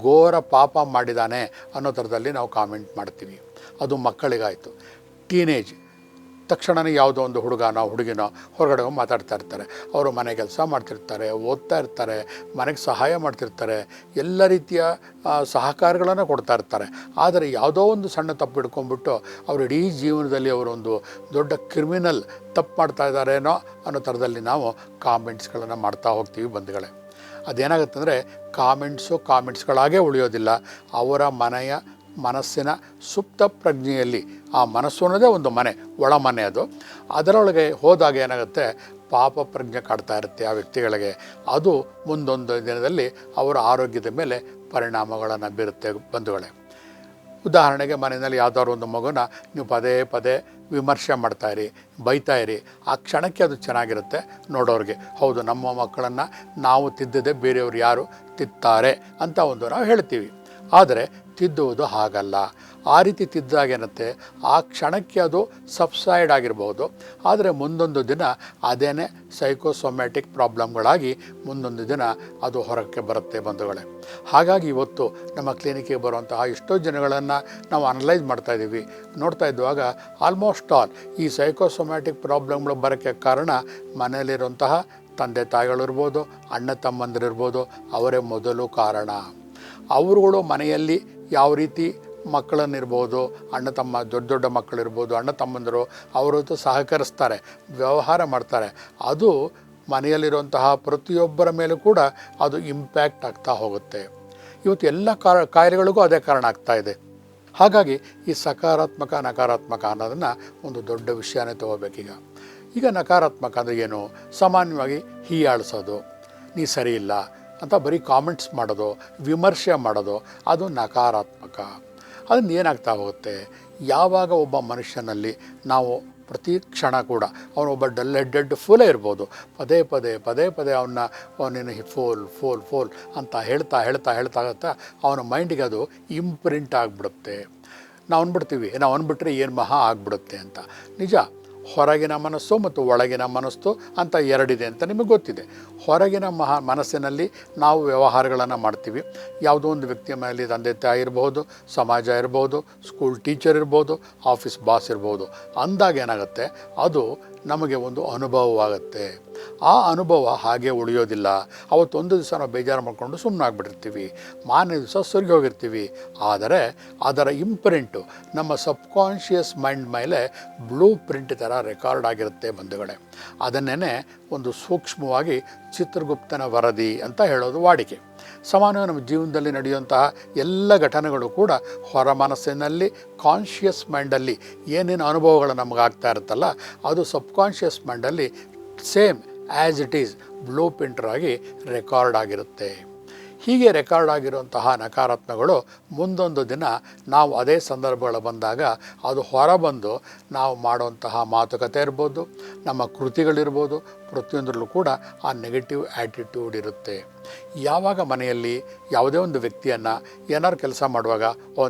ಘೋರ ಪಾಪ ಮಾಡಿದ್ದಾನೆ ಅನ್ನೋ ಥರದಲ್ಲಿ ನಾವು ಕಾಮೆಂಟ್ ಮಾಡ್ತೀವಿ. ಅದು ಮಕ್ಕಳಿಗಾಯಿತು. ಟೀನೇಜ್ ತಕ್ಷಣವೇ ಯಾವುದೋ ಒಂದು ಹುಡುಗನೋ ಹುಡುಗಿನೋ ಹೊರಗಡೆ ಮಾತಾಡ್ತಾ ಇರ್ತಾರೆ. ಅವರು ಮನೆ ಕೆಲಸ ಮಾಡ್ತಿರ್ತಾರೆ, ಓದ್ತಾ ಇರ್ತಾರೆ, ಮನೆಗೆ ಸಹಾಯ ಮಾಡ್ತಿರ್ತಾರೆ, ಎಲ್ಲ ರೀತಿಯ ಸಹಕಾರಗಳನ್ನು ಕೊಡ್ತಾ ಇರ್ತಾರೆ. ಆದರೆ ಯಾವುದೋ ಒಂದು ಸಣ್ಣ ತಪ್ಪು ಹಿಡ್ಕೊಂಡ್ಬಿಟ್ಟು ಅವರು ಇಡೀ ಜೀವನದಲ್ಲಿ ಅವರೊಂದು ದೊಡ್ಡ ಕ್ರಿಮಿನಲ್ ತಪ್ಪು ಮಾಡ್ತಾ ಇದ್ದಾರೇನೋ ಅನ್ನೋ ಥರದಲ್ಲಿ ನಾವು ಕಾಮೆಂಟ್ಸ್ಗಳನ್ನು ಮಾಡ್ತಾ ಹೋಗ್ತೀವಿ ಬಂಧುಗಳೇ. ಅದೇನಾಗುತ್ತೆ ಅಂದರೆ ಕಾಮೆಂಟ್ಸ್ಗಳಾಗೇ ಉಳಿಯೋದಿಲ್ಲ. ಅವರ ಮನಸ್ಸಿನ ಸುಪ್ತ ಪ್ರಜ್ಞೆಯಲ್ಲಿ, ಆ ಮನಸ್ಸು ಅನ್ನೋದೇ ಒಂದು ಮನೆ, ಒಳ ಮನೆ ಅದು, ಅದರೊಳಗೆ ಹೋದಾಗ ಏನಾಗುತ್ತೆ, ಪಾಪ ಪ್ರಜ್ಞೆ ಕಾಡ್ತಾ ಇರುತ್ತೆ ಆ ವ್ಯಕ್ತಿಗಳಿಗೆ. ಅದು ಮುಂದೊಂದು ದಿನದಲ್ಲಿ ಅವರ ಆರೋಗ್ಯದ ಮೇಲೆ ಪರಿಣಾಮಗಳನ್ನು ಬೀರುತ್ತೆ ಬಂಧುಗಳೇ. ಉದಾಹರಣೆಗೆ, ಮನೆಯಲ್ಲಿ ಯಾವುದಾದ್ರು ಒಂದು ಮಗುನ ನೀವು ಪದೇ ವಿಮರ್ಶೆ ಮಾಡ್ತಾಯಿರಿ, ಬೈತಾಯಿರಿ. ಆ ಕ್ಷಣಕ್ಕೆ ಅದು ಚೆನ್ನಾಗಿರುತ್ತೆ ನೋಡೋರಿಗೆ. ಹೌದು, ನಮ್ಮ ಮಕ್ಕಳನ್ನು ನಾವು ತಿದ್ದದೆ ಬೇರೆಯವರು ಯಾರು ತಿತ್ತಾರೆ ಅಂತ ನಾವು ಹೇಳ್ತೀವಿ. ಆದರೆ ತಿದ್ದುವುದು ಹಾಗಲ್ಲ. ಆ ರೀತಿ ತಿದ್ದಾಗೇನತ್ತೆ, ಆ ಕ್ಷಣಕ್ಕೆ ಅದು ಸಬ್ಸೈಡ್ ಆಗಿರ್ಬೋದು, ಆದರೆ ಮುಂದೊಂದು ದಿನ ಅದೇನೇ ಸೈಕೋಸೊಮ್ಯಾಟಿಕ್ ಪ್ರಾಬ್ಲಮ್ಗಳಾಗಿ ಮುಂದೊಂದು ದಿನ ಅದು ಹೊರಕ್ಕೆ ಬರುತ್ತೆ ಬಂಧುಗಳೇ. ಹಾಗಾಗಿ ಇವತ್ತು ನಮ್ಮ ಕ್ಲಿನಿಕ್ಕಿಗೆ ಬರುವಂತಹ ಎಷ್ಟೋ ಜನಗಳನ್ನು ನಾವು ಅನಲೈಸ್ ಮಾಡ್ತಾಯಿದ್ದೀವಿ. ನೋಡ್ತಾ ಇದ್ದುವಾಗ ಆಲ್ಮೋಸ್ಟ್ ಆಲ್ ಈ ಸೈಕೋಸೊಮ್ಯಾಟಿಕ್ ಪ್ರಾಬ್ಲಮ್ಗಳು ಬರೋಕ್ಕೆ ಕಾರಣ ಮನೆಯಲ್ಲಿರುವಂತಹ ತಂದೆ ತಾಯಿಗಳಿರ್ಬೋದು, ಅಣ್ಣ ತಮ್ಮಂದಿರಿರ್ಬೋದು, ಅವರೇ ಮೊದಲು ಕಾರಣ. ಅವರುಗಳು ಮನೆಯಲ್ಲಿ ಯಾವ ರೀತಿ ಮಕ್ಕಳನ್ನಿರ್ಬೋದು, ಅಣ್ಣ ತಮ್ಮ ದೊಡ್ಡ ಮಕ್ಕಳಿರ್ಬೋದು, ಅಣ್ಣ ತಮ್ಮಂದಿರು ಅವರ ಜೊತೆ ಸಹಕರಿಸ್ತಾರೆ, ವ್ಯವಹಾರ ಮಾಡ್ತಾರೆ, ಅದು ಮನೆಯಲ್ಲಿರುವಂತಹ ಪ್ರತಿಯೊಬ್ಬರ ಮೇಲೂ ಕೂಡ ಅದು ಇಂಪ್ಯಾಕ್ಟ್ ಆಗ್ತಾ ಹೋಗುತ್ತೆ. ಇವತ್ತು ಎಲ್ಲ ಕಾಯಿಲೆಗಳಿಗೂ ಅದೇ ಕಾರಣ ಆಗ್ತಾ ಇದೆ. ಹಾಗಾಗಿ ಈ ಸಕಾರಾತ್ಮಕ ನಕಾರಾತ್ಮಕ ಅನ್ನೋದನ್ನು ಒಂದು ದೊಡ್ಡ ವಿಷಯನೇ ತಗೋಬೇಕೀಗ. ಈಗ ನಕಾರಾತ್ಮಕ ಅಂದರೆ ಏನು? ಸಾಮಾನ್ಯವಾಗಿ ಹೀಯಾಳಿಸೋದು, ನೀ ಸರಿ ಇಲ್ಲ ಅಂತ ಬರೀ ಕಾಮೆಂಟ್ಸ್ ಮಾಡೋದು, ವಿಮರ್ಶೆ ಮಾಡೋದು, ಅದು ನಕಾರಾತ್ಮಕ. ಅದನ್ನು ಏನಾಗ್ತಾ ಹೋಗುತ್ತೆ, ಯಾವಾಗ ಒಬ್ಬ ಮನುಷ್ಯನಲ್ಲಿ ನಾವು ಪ್ರತಿ ಕ್ಷಣ ಕೂಡ ಅವನೊಬ್ಬ ಡಲ್ ಹೆಡ್ಡೆಡ್ ಫೂಲೇ ಇರ್ಬೋದು, ಪದೇ ಪದೇ ಅವನನ್ನು ಫೋಲ್ ಅಂತ ಹೇಳ್ತಾ ಅವನ ಮೈಂಡಿಗೆ ಅದು ಇಂಪ್ರಿಂಟ್ ಆಗಿಬಿಡುತ್ತೆ. ನಾವು ಅಂದ್ಬಿಟ್ರೆ ಏನು ಮಹಾ ಆಗಿಬಿಡುತ್ತೆ ಅಂತ. ನಿಜ, ಹೊರಗಿನ ಮನಸ್ಸು ಮತ್ತು ಒಳಗಿನ ಮನಸ್ಸು ಅಂತ ಎರಡಿದೆ ಅಂತ ನಿಮಗೆ ಗೊತ್ತಿದೆ. ಹೊರಗಿನ ಮನಸ್ಸಿನಲ್ಲಿ ನಾವು ವ್ಯವಹಾರಗಳನ್ನು ಮಾಡ್ತೀವಿ. ಯಾವುದೋ ಒಂದು ವ್ಯಕ್ತಿಯ ಮೇಲೆ ತಂದೆ ತಾಯಿ ಇರ್ಬೋದು, ಸಮಾಜ ಇರ್ಬೋದು, ಸ್ಕೂಲ್ ಟೀಚರ್ ಇರ್ಬೋದು, ಆಫೀಸ್ ಬಾಸ್ ಇರ್ಬೋದು. ಅಂದಾಗ ಏನಾಗುತ್ತೆ, ಅದು ನಮಗೆ ಒಂದು ಅನುಭವವಾಗುತ್ತೆ. ಆ ಅನುಭವ ಹಾಗೆ ಉಳಿಯೋದಿಲ್ಲ. ಅವತ್ತೊಂದು ದಿವಸ ನಾವು ಬೇಜಾರು ಮಾಡಿಕೊಂಡು ಸುಮ್ಮನಾಗ್ಬಿಟ್ಟಿರ್ತೀವಿ, ಮಾರನೇ ದಿವಸ ಸೊರಗಿ ಹೋಗಿರ್ತೀವಿ. ಆದರೆ ಅದರ ಇಂಪ್ರಿಂಟು ನಮ್ಮ ಸಬ್ಕಾನ್ಷಿಯಸ್ ಮೈಂಡ್ ಮೇಲೆ ಬ್ಲೂ ಪ್ರಿಂಟ್ ಥರ ರೆಕಾರ್ಡ್ ಆಗಿರುತ್ತೆ ಬಂಧುಗಳೇ. ಅದನ್ನೇ ಒಂದು ಸೂಕ್ಷ್ಮವಾಗಿ ಚಿತ್ರಗುಪ್ತನ ವರದಿ ಅಂತ ಹೇಳೋದು ವಾಡಿಕೆ. ಸಾಮಾನ್ಯವಾಗಿ ನಮ್ಮ ಜೀವನದಲ್ಲಿ ನಡೆಯುವಂತಹ ಎಲ್ಲ ಘಟನೆಗಳು ಕೂಡ ಹೊರ ಮನಸ್ಸಿನಲ್ಲಿ, ಕಾನ್ಷಿಯಸ್ ಮೈಂಡಲ್ಲಿ ಏನೇನು ಅನುಭವಗಳು ನಮಗಾಗ್ತಾ ಇರುತ್ತಲ್ಲ, ಅದು ಸಬ್ಕಾನ್ಷಿಯಸ್ ಮೈಂಡಲ್ಲಿ same as it is blue ಪ್ರಿಂಟರಾಗಿ ರೆಕಾರ್ಡ್ ಆಗಿರುತ್ತೆ. ಹೀಗೆ ರೆಕಾರ್ಡ್ ಆಗಿರುವಂತಹ ನಕಾರಾತ್ಮಕಗಳು ಮುಂದೊಂದು ದಿನ ನಾವು ಅದೇ ಸಂದರ್ಭಗಳು ಬಂದಾಗ ಅದು ಹೊರಬಂದು ನಾವು ಮಾಡುವಂತಹ ಮಾತುಕತೆ ಇರ್ಬೋದು, ನಮ್ಮ ಕೃತಿಗಳಿರ್ಬೋದು, ಪ್ರತಿಯೊಂದರಲ್ಲೂ ಕೂಡ ಆ ನೆಗೆಟಿವ್ ಆ್ಯಟಿಟ್ಯೂಡ್ ಇರುತ್ತೆ. ಯಾವಾಗ ಮನೆಯಲ್ಲಿ ಯಾವುದೇ ಒಂದು ವ್ಯಕ್ತಿಯನ್ನು ಏನಾದ್ರು ಕೆಲಸ ಮಾಡುವಾಗ,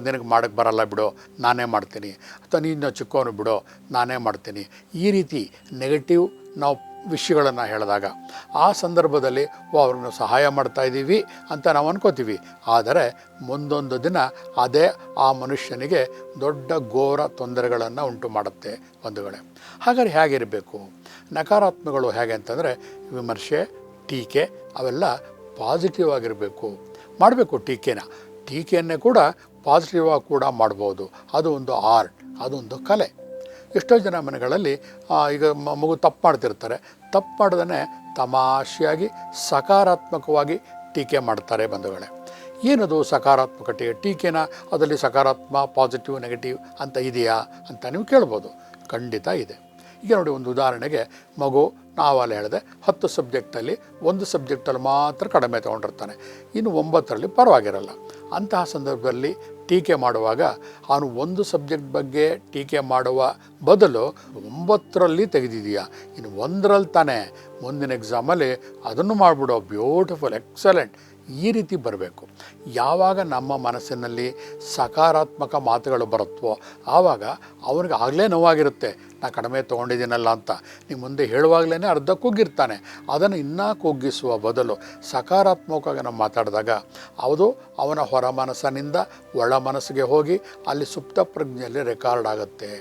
ನಿನಗೆ ಮಾಡೋಕ್ಕೆ ಬರಲ್ಲ ಬಿಡು, ನಾನೇ ಮಾಡ್ತೀನಿ, ಅಥವಾ ನೀನು ಚಿಕ್ಕವನು ಬಿಡು, ನಾನೇ ಮಾಡ್ತೀನಿ, ಈ ರೀತಿ ನೆಗೆಟಿವ್ ನಾವು ವಿಷಯಗಳನ್ನು ಹೇಳಿದಾಗ ಆ ಸಂದರ್ಭದಲ್ಲಿ ಅವ್ರನ್ನ ಸಹಾಯ ಮಾಡ್ತಾಯಿದ್ದೀವಿ ಅಂತ ನಾವು ಅನ್ಕೋತೀವಿ. ಆದರೆ ಮುಂದೊಂದು ದಿನ ಅದೇ ಆ ಮನುಷ್ಯನಿಗೆ ದೊಡ್ಡ ಘೋರ ತೊಂದರೆಗಳನ್ನು ಉಂಟು ಮಾಡುತ್ತೆ ಬಂಧುಗಳೇ. ಹಾಗಾದ್ರೆ ಹೇಗಿರಬೇಕು? ನಕಾರಾತ್ಮಕಗಳು ಹೇಗೆ ಅಂತಂದರೆ ವಿಮರ್ಶೆ, ಟೀಕೆ ಅವೆಲ್ಲ ಪಾಸಿಟಿವ್ ಆಗಿರಬೇಕು. ಮಾಡಬೇಕು ಟೀಕೆಯನ್ನೇ ಕೂಡ ಪಾಸಿಟಿವ್ ಆಗಿ ಕೂಡ ಮಾಡ್ಬೋದು. ಅದು ಒಂದು ಆರ್ಟ್, ಅದೊಂದು ಕಲೆ. ಎಷ್ಟೋ ಜನ ಮನೆಗಳಲ್ಲಿ ಈಗ ಮಗು ತಪ್ಪು ಮಾಡ್ತಿರ್ತಾರೆ, ತಪ್ಪು ಮಾಡ್ದೇ ತಮಾಷೆಯಾಗಿ ಸಕಾರಾತ್ಮಕವಾಗಿ ಟೀಕೆ ಮಾಡ್ತಾರೆ ಬಂಧುಗಳೇ. ಏನದು ಸಕಾರಾತ್ಮಕ ಟೀಕೆನ? ಅದರಲ್ಲಿ ಸಕಾರಾತ್ಮಕ, ಪಾಸಿಟಿವ್, ನೆಗೆಟಿವ್ ಅಂತ ಇದೆಯಾ ಅಂತ ನೀವು ಕೇಳ್ಬೋದು. ಖಂಡಿತ ಇದೆ. ಈಗ ನೋಡಿ, ಒಂದು ಉದಾಹರಣೆಗೆ ಮಗು, ನಾವಲ್ಲಿ ಹೇಳಿದೆ 10 ಸಬ್ಜೆಕ್ಟಲ್ಲಿ 1 ಸಬ್ಜೆಕ್ಟಲ್ಲಿ ಮಾತ್ರ ಕಡಿಮೆ ತೊಗೊಂಡಿರ್ತಾನೆ, ಇನ್ನು 9ರಲ್ಲಿ ಪರವಾಗಿರಲ್ಲ. ಅಂತಹ ಸಂದರ್ಭದಲ್ಲಿ ಟೀಕೆ ಮಾಡುವಾಗ ಅವನು ಒಂದು ಸಬ್ಜೆಕ್ಟ್ ಬಗ್ಗೆ ಟೀಕೆ ಮಾಡುವ ಬದಲು 9ರಲ್ಲಿ ತೆಗೆದಿದೆಯಾ, ಇನ್ನು 1ರಲ್ಲಿ ತಾನೇ ಮುಂದಿನ ಎಕ್ಸಾಮಲ್ಲಿ ಅದನ್ನು ಮಾಡಿಬಿಡೋ, ಬ್ಯೂಟಿಫುಲ್, ಎಕ್ಸಲೆಂಟ್, ಈ ರೀತಿ ಬರಬೇಕು. ಯಾವಾಗ ನಮ್ಮ ಮನಸ್ಸಿನಲ್ಲಿ ಸಕಾರಾತ್ಮಕ ಮಾತುಗಳು ಬರುತ್ತವೋ ಆವಾಗ ಅವನಿಗೆ ಆಗಲೇ ನೋವಾಗಿರುತ್ತೆ, ನಾ ಕಡಿಮೆ ತೊಗೊಂಡಿದ್ದೀನಲ್ಲ ಅಂತ. ನೀವು ಮುಂದೆ ಹೇಳುವಾಗಲೇ ಅರ್ಧ ಕುಗ್ಗಿರ್ತಾನೆ. ಅದನ್ನು ಇನ್ನೂ ಕುಗ್ಗಿಸುವ ಬದಲು ಸಕಾರಾತ್ಮಕವಾಗಿ ನಾವು ಮಾತಾಡಿದಾಗ ಅದು ಅವನ ಹೊರ ಮನಸ್ಸಿನಿಂದ ಒಳ ಮನಸ್ಸಿಗೆ ಹೋಗಿ ಅಲ್ಲಿ ಸುಪ್ತ ಪ್ರಜ್ಞೆಯಲ್ಲಿ ರೆಕಾರ್ಡ್ ಆಗುತ್ತೆ.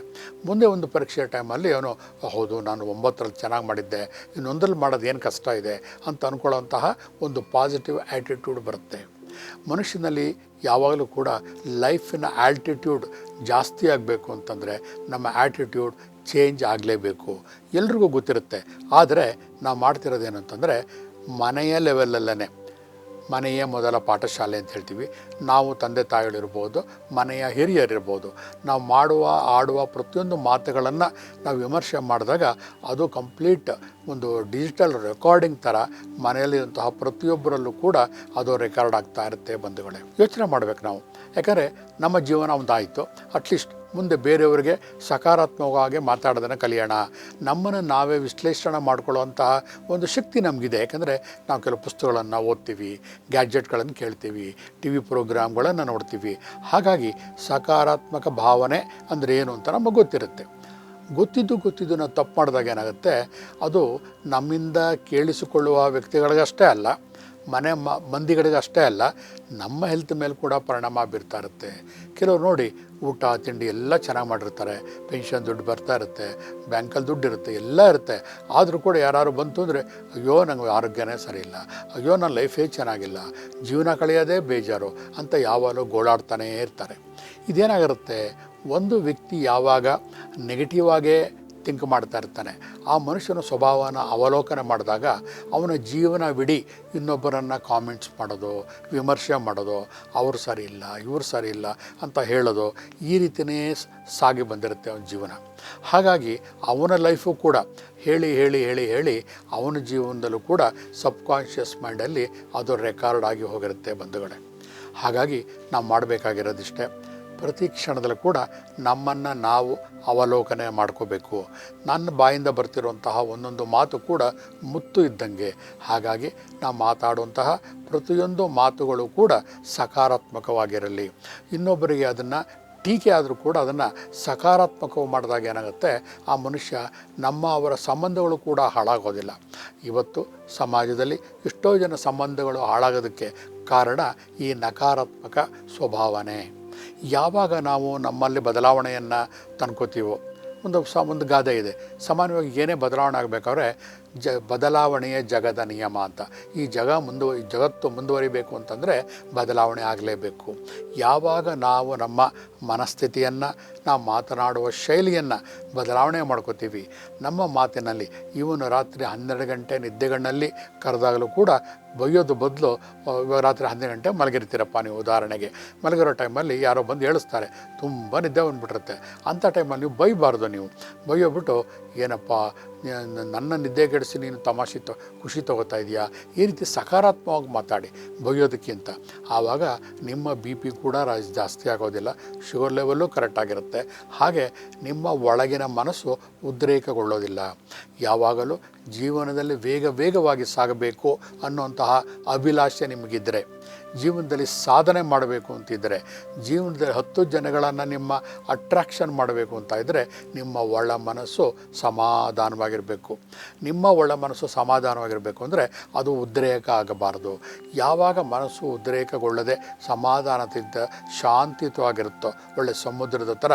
ಮುಂದೆ ಒಂದು ಪರೀಕ್ಷೆ ಟೈಮಲ್ಲಿ ಅವನು ಹೌದು ನಾನು 9ರಲ್ಲಿ ಚೆನ್ನಾಗಿ ಮಾಡಿದ್ದೆ, ಇನ್ನೊಂದರಲ್ಲಿ ಮಾಡೋದು ಏನು ಕಷ್ಟ ಇದೆ ಅಂತ ಅಂದ್ಕೊಳ್ಳೋಂತಹ ಒಂದು ಪಾಸಿಟಿವ್ ಆ್ಯಟಿಟ್ಯೂಡ್ ಬರುತ್ತೆ. ಮನುಷ್ಯನಲ್ಲಿ ಯಾವಾಗಲೂ ಕೂಡ ಲೈಫಿನ ಆಲ್ಟಿಟ್ಯೂಡ್ ಜಾಸ್ತಿ ಆಗಬೇಕು ಅಂತಂದರೆ ನಮ್ಮ ಆ್ಯಟಿಟ್ಯೂಡ್ ಚೇಂಜ್ ಆಗಲೇಬೇಕು. ಎಲ್ರಿಗೂ ಗೊತ್ತಿರುತ್ತೆ. ಆದರೆ ನಾವು ಮಾಡ್ತಿರೋದೇನಂತಂದರೆ ಮನೆಯ ಲೆವೆಲಲ್ಲೇ, ಮನೆಯೇ ಮೊದಲ ಪಾಠಶಾಲೆ ಅಂತ ಹೇಳ್ತೀವಿ. ನಾವು ತಂದೆ ತಾಯಿಗಳಿರ್ಬೋದು, ಮನೆಯ ಹಿರಿಯರಿರ್ಬೋದು, ನಾವು ಮಾಡುವ ಆಡುವ ಪ್ರತಿಯೊಂದು ಮಾತುಗಳನ್ನು ನಾವು ವಿಮರ್ಶೆ ಮಾಡಿದಾಗ ಅದು ಕಂಪ್ಲೀಟ್ ಒಂದು ಡಿಜಿಟಲ್ ರೆಕಾರ್ಡಿಂಗ್ ಥರ ಮನೆಯಲ್ಲಿರುವಂತಹ ಪ್ರತಿಯೊಬ್ಬರಲ್ಲೂ ಕೂಡ ಅದು ರೆಕಾರ್ಡ್ ಆಗ್ತಾ ಇರುತ್ತೆ. ಬಂಧುಗಳೇ, ಯೋಚನೆ ಮಾಡಬೇಕು ನಾವು. ಯಾಕಂದರೆ ನಮ್ಮ ಜೀವನ ಒಂದಾಯಿತು, ಅಟ್ಲೀಸ್ಟ್ ಮುಂದೆ ಬೇರೆಯವರಿಗೆ ಸಕಾರಾತ್ಮಕವಾಗಿ ಮಾತಾಡೋದನ್ನು ಕಲಿಯೋಣ. ನಮ್ಮನ್ನು ನಾವೇ ವಿಶ್ಲೇಷಣೆ ಮಾಡ್ಕೊಳ್ಳುವಂತಹ ಒಂದು ಶಕ್ತಿ ನಮಗಿದೆ. ಯಾಕಂದರೆ ನಾವು ಕೆಲವು ಪುಸ್ತಕಗಳನ್ನು ಓದ್ತೀವಿ, ಗ್ಯಾಡ್ಜೆಟ್ಗಳನ್ನು ಕೇಳ್ತೀವಿ, ಟಿ ವಿ ಪ್ರೋಗ್ರಾಮ್ಗಳನ್ನು ನೋಡ್ತೀವಿ. ಹಾಗಾಗಿ ಸಕಾರಾತ್ಮಕ ಭಾವನೆ ಅಂದರೆ ಏನು ಅಂತ ನಮಗೆ ಗೊತ್ತಿರುತ್ತೆ. ಗೊತ್ತಿದ್ದು ನಾವು ತಪ್ಪು ಮಾಡಿದಾಗ ಏನಾಗುತ್ತೆ, ಅದು ನಮ್ಮಿಂದ ಕೇಳಿಸಿಕೊಳ್ಳುವ ವ್ಯಕ್ತಿಗಳಿಗಷ್ಟೇ ಅಲ್ಲ, ಮನೆ ಮಂದಿಗಳಿಗೆ ಅಷ್ಟೇ ಅಲ್ಲ, ನಮ್ಮ ಹೆಲ್ತ್ ಮೇಲೆ ಕೂಡ ಪರಿಣಾಮ ಬೀರ್ತಾ ಇರುತ್ತೆ. ಕೆಲವರು ನೋಡಿ, ಊಟ ತಿಂಡಿ ಎಲ್ಲ ಚೆನ್ನಾಗಿ ಮಾಡಿರ್ತಾರೆ, ಪೆನ್ಷನ್ ದುಡ್ಡು ಬರ್ತಾ ಇರುತ್ತೆ, ಬ್ಯಾಂಕಲ್ಲಿ ದುಡ್ಡು ಇರುತ್ತೆ, ಎಲ್ಲ ಇರುತ್ತೆ. ಆದರೂ ಕೂಡ ಯಾರು ಬಂತು ಅಂದರೆ ಅಯ್ಯೋ ನನಗೆ ಆರೋಗ್ಯನೇ ಸರಿ ಇಲ್ಲ, ಅಯ್ಯೋ ನನ್ನ ಲೈಫೇ ಚೆನ್ನಾಗಿಲ್ಲ, ಜೀವನ ಕಳೆಯೋದೇ ಬೇಜಾರು ಅಂತ ಯಾವಾಗಲೂ ಗೋಳಾಡ್ತಾನೇ ಇರ್ತಾರೆ. ಇದೇನಾಗಿರುತ್ತೆ, ಒಂದು ವ್ಯಕ್ತಿ ಯಾವಾಗ ನೆಗೆಟಿವ್ ಆಗೇ ಥಿಂಕ್ ಮಾಡ್ತಾ ಇರ್ತಾನೆ, ಆ ಮನುಷ್ಯನ ಸ್ವಭಾವನ ಅವಲೋಕನ ಮಾಡಿದಾಗ ಅವನ ಜೀವನವಿಡೀ ಇನ್ನೊಬ್ಬರನ್ನು ಕಾಮೆಂಟ್ಸ್ ಮಾಡೋದು, ವಿಮರ್ಶೆ ಮಾಡೋದು, ಅವರು ಸರಿ ಇಲ್ಲ ಇವರು ಸರಿ ಇಲ್ಲ ಅಂತ ಹೇಳೋದು, ಈ ರೀತಿಯೇ ಸಾಗಿ ಬಂದಿರುತ್ತೆ ಅವನ ಜೀವನ. ಹಾಗಾಗಿ ಅವನ ಲೈಫು ಕೂಡ ಹೇಳಿ ಹೇಳಿ ಹೇಳಿ ಹೇಳಿ ಅವನ ಜೀವನದಲ್ಲೂ ಕೂಡ ಸಬ್ಕಾನ್ಷಿಯಸ್ ಮೈಂಡಲ್ಲಿ ಅದು ರೆಕಾರ್ಡ್ ಆಗಿ ಹೋಗಿರುತ್ತೆ ಬಂಧುಗಳೇ. ಹಾಗಾಗಿ ನಾವು ಮಾಡಬೇಕಾಗಿರೋದಿಷ್ಟೇ, ಪ್ರತಿ ಕ್ಷಣದಲ್ಲೂ ಕೂಡ ನಮ್ಮನ್ನು ನಾವು ಅವಲೋಕನೆ ಮಾಡ್ಕೋಬೇಕು. ನನ್ನ ಬಾಯಿಂದ ಬರ್ತಿರುವಂತಹ ಒಂದೊಂದು ಮಾತು ಕೂಡ ಮುತ್ತು ಇದ್ದಂಗೆ. ಹಾಗಾಗಿ ನಾವು ಮಾತಾಡುವಂತಹ ಪ್ರತಿಯೊಂದು ಮಾತುಗಳು ಕೂಡ ಸಕಾರಾತ್ಮಕವಾಗಿರಲಿ. ಇನ್ನೊಬ್ಬರಿಗೆ ಅದನ್ನು ಟೀಕೆ ಆದರೂ ಕೂಡ ಅದನ್ನು ಸಕಾರಾತ್ಮಕವಾಗಿ ಮಾಡಿದಾಗ ಏನಾಗುತ್ತೆ, ಆ ಮನುಷ್ಯ ಅವರ ಸಂಬಂಧಗಳು ಕೂಡ ಹಾಳಾಗೋದಿಲ್ಲ. ಇವತ್ತು ಸಮಾಜದಲ್ಲಿ ಎಷ್ಟೋ ಜನ ಸಂಬಂಧಗಳು ಹಾಳಾಗೋದಕ್ಕೆ ಕಾರಣ ಈ ನಕಾರಾತ್ಮಕ ಸ್ವಭಾವನೆ. ಯಾವಾಗ ನಾವು ನಮ್ಮಲ್ಲಿ ಬದಲಾವಣೆಯನ್ನು ತಂದ್ಕೋತೀವೋ, ಒಂದು ಗಾದೆ ಇದೆ, ಸಾಮಾನ್ಯವಾಗಿ ಏನೇ ಬದಲಾವಣೆ ಆಗಬೇಕಾದ್ರೆ ಬದಲಾವಣೆಯೇ ಜಗದ ನಿಯಮ ಅಂತ. ಈ ಜಗತ್ತು ಮುಂದುವರಿಬೇಕು ಅಂತಂದರೆ ಬದಲಾವಣೆ ಆಗಲೇಬೇಕು. ಯಾವಾಗ ನಾವು ನಮ್ಮ ಮನಸ್ಥಿತಿಯನ್ನು, ನಾವು ಮಾತನಾಡುವ ಶೈಲಿಯನ್ನು ಬದಲಾವಣೆ ಮಾಡ್ಕೋತೀವಿ, ನಮ್ಮ ಮಾತಿನಲ್ಲಿ ಇವನು ರಾತ್ರಿ 12 ಗಂಟೆ ನಿದ್ದೆಗಣ್ಣಲ್ಲಿ ಕರೆದಾಗಲೂ ಕೂಡ ಬೈಯೋದು ಬದಲು, ರಾತ್ರಿ 12 ಗಂಟೆ ಮಲಗಿರ್ತೀರಪ್ಪ ನೀವು, ಉದಾಹರಣೆಗೆ ಮಲಗಿರೋ ಟೈಮಲ್ಲಿ ಯಾರೋ ಬಂದು ಹೇಳಿಸ್ತಾರೆ, ತುಂಬ ನಿದ್ದೆ ಬಂದುಬಿಟ್ಟಿರುತ್ತೆ. ಅಂಥ ಟೈಮಲ್ಲಿ ನೀವು ಬೈಬಾರ್ದು. ನೀವು ಬೈಯೋಬಿಟ್ಟು, ಏನಪ್ಪ ನನ್ನ ನಿದ್ದೆ ಕೆಡಿಸಿ ನೀನು ತಮಾಷೆ ಖುಷಿ ತೊಗೋತಾ ಇದೆಯಾ, ಈ ರೀತಿ ಸಕಾರಾತ್ಮಕವಾಗಿ ಮಾತಾಡಿ ಬೈಯೋದಕ್ಕಿಂತ. ಆವಾಗ ನಿಮ್ಮ BP ಕೂಡ ಜಾಸ್ತಿ ಆಗೋದಿಲ್ಲ, ಶುಗರ್ ಲೆವೆಲ್ಲು ಕರೆಕ್ಟಾಗಿರುತ್ತೆ. ಹಾಗೆ ನಿಮ್ಮ ಒಳಗಿನ ಮನಸ್ಸು ಉದ್ರೇಕಗೊಳ್ಳೋದಿಲ್ಲ. ಯಾವಾಗಲೂ ಜೀವನದಲ್ಲಿ ವೇಗವಾಗಿ ಸಾಗಬೇಕು ಅನ್ನುವಂತಹ ಅಭಿಲಾಷೆ ನಿಮಗಿದ್ದರೆ, ಜೀವನದಲ್ಲಿ ಸಾಧನೆ ಮಾಡಬೇಕು ಅಂತಿದ್ದರೆ, ಜೀವನದಲ್ಲಿ 10 ಜನಗಳನ್ನು ನಿಮ್ಮ ಅಟ್ರಾಕ್ಷನ್ ಮಾಡಬೇಕು ಅಂತ ಇದ್ದರೆ, ನಿಮ್ಮ ಒಳ ಮನಸ್ಸು ಸಮಾಧಾನವಾಗಿರಬೇಕು. ನಿಮ್ಮ ಒಳ ಮನಸ್ಸು ಸಮಾಧಾನವಾಗಿರಬೇಕು ಅಂದರೆ ಅದು ಉದ್ರೇಕ ಆಗಬಾರ್ದು. ಯಾವಾಗ ಮನಸ್ಸು ಉದ್ರೇಕಗೊಳ್ಳದೆ ಸಮಾಧಾನದಿಂದ ಶಾಂತಿಯುತವಾಗಿರುತ್ತೋ, ಒಳ್ಳೆ ಸಮುದ್ರದ ಥರ,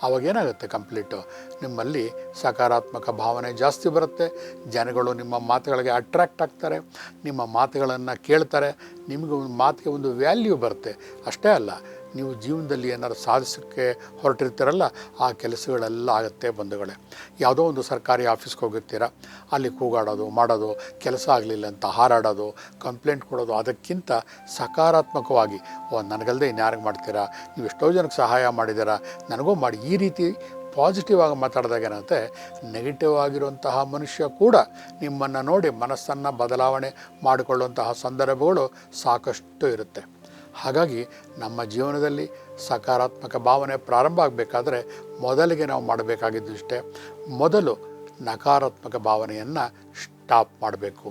ಆವಾಗೇನಾಗುತ್ತೆ, ಕಂಪ್ಲೀಟು ನಿಮ್ಮಲ್ಲಿ ಸಕಾರಾತ್ಮಕ ಭಾವನೆ ಜಾಸ್ತಿ ಬರುತ್ತೆ. ಜನಗಳು ನಿಮ್ಮ ಮಾತುಗಳಿಗೆ ಅಟ್ರ್ಯಾಕ್ಟ್ ಆಗ್ತಾರೆ, ನಿಮ್ಮ ಮಾತುಗಳನ್ನು ಕೇಳ್ತಾರೆ, ನಿಮಗೆ ಮಾತಿಗೆ ಒಂದು ವ್ಯಾಲ್ಯೂ ಬರುತ್ತೆ. ಅಷ್ಟೇ ಅಲ್ಲ, ನೀವು ಜೀವನದಲ್ಲಿ ಏನಾದ್ರು ಸಾಧಿಸೋಕ್ಕೆ ಹೊರಟಿರ್ತೀರಲ್ಲ, ಆ ಕೆಲಸಗಳೆಲ್ಲ ಆಗುತ್ತೆ ಬಂಧುಗಳೇ. ಯಾವುದೋ ಒಂದು ಸರ್ಕಾರಿ ಆಫೀಸ್ಗೆ ಹೋಗಿರ್ತೀರ, ಅಲ್ಲಿ ಕೂಗಾಡೋದು ಮಾಡೋದು, ಕೆಲಸ ಆಗಲಿಲ್ಲ ಅಂತ ಹಾರಾಡೋದು, ಕಂಪ್ಲೇಂಟ್ ಕೊಡೋದು, ಅದಕ್ಕಿಂತ ಸಕಾರಾತ್ಮಕವಾಗಿ ನನಗಲ್ಲದೆ ಇನ್ಯಾರಿಗೆ ಮಾಡ್ತೀರಾ, ನೀವು ಎಷ್ಟೋ ಜನಕ್ಕೆ ಸಹಾಯ ಮಾಡಿದ್ದೀರಾ, ನನಗೂ ಮಾಡಿ, ಈ ರೀತಿ ಪಾಸಿಟಿವ್ ಆಗಿ ಮಾತಾಡಿದಾಗ ಏನಾಗುತ್ತೆ, ನೆಗೆಟಿವ್ ಆಗಿರುವಂತಹ ಮನುಷ್ಯ ಕೂಡ ನಿಮ್ಮನ್ನು ನೋಡಿ ಮನಸ್ಸನ್ನು ಬದಲಾವಣೆ ಮಾಡಿಕೊಳ್ಳುವಂತಹ ಸಂದರ್ಭಗಳು ಸಾಕಷ್ಟು ಇರುತ್ತೆ. ಹಾಗಾಗಿ ನಮ್ಮ ಜೀವನದಲ್ಲಿ ಸಕಾರಾತ್ಮಕ ಭಾವನೆ ಪ್ರಾರಂಭ ಆಗಬೇಕಾದ್ರೆ ಮೊದಲಿಗೆ ನಾವು ಮಾಡಬೇಕಾಗಿದ್ದು ಇಷ್ಟೇ, ಮೊದಲು ನಕಾರಾತ್ಮಕ ಭಾವನೆಯನ್ನು ಸ್ಟಾಪ್ ಮಾಡಬೇಕು.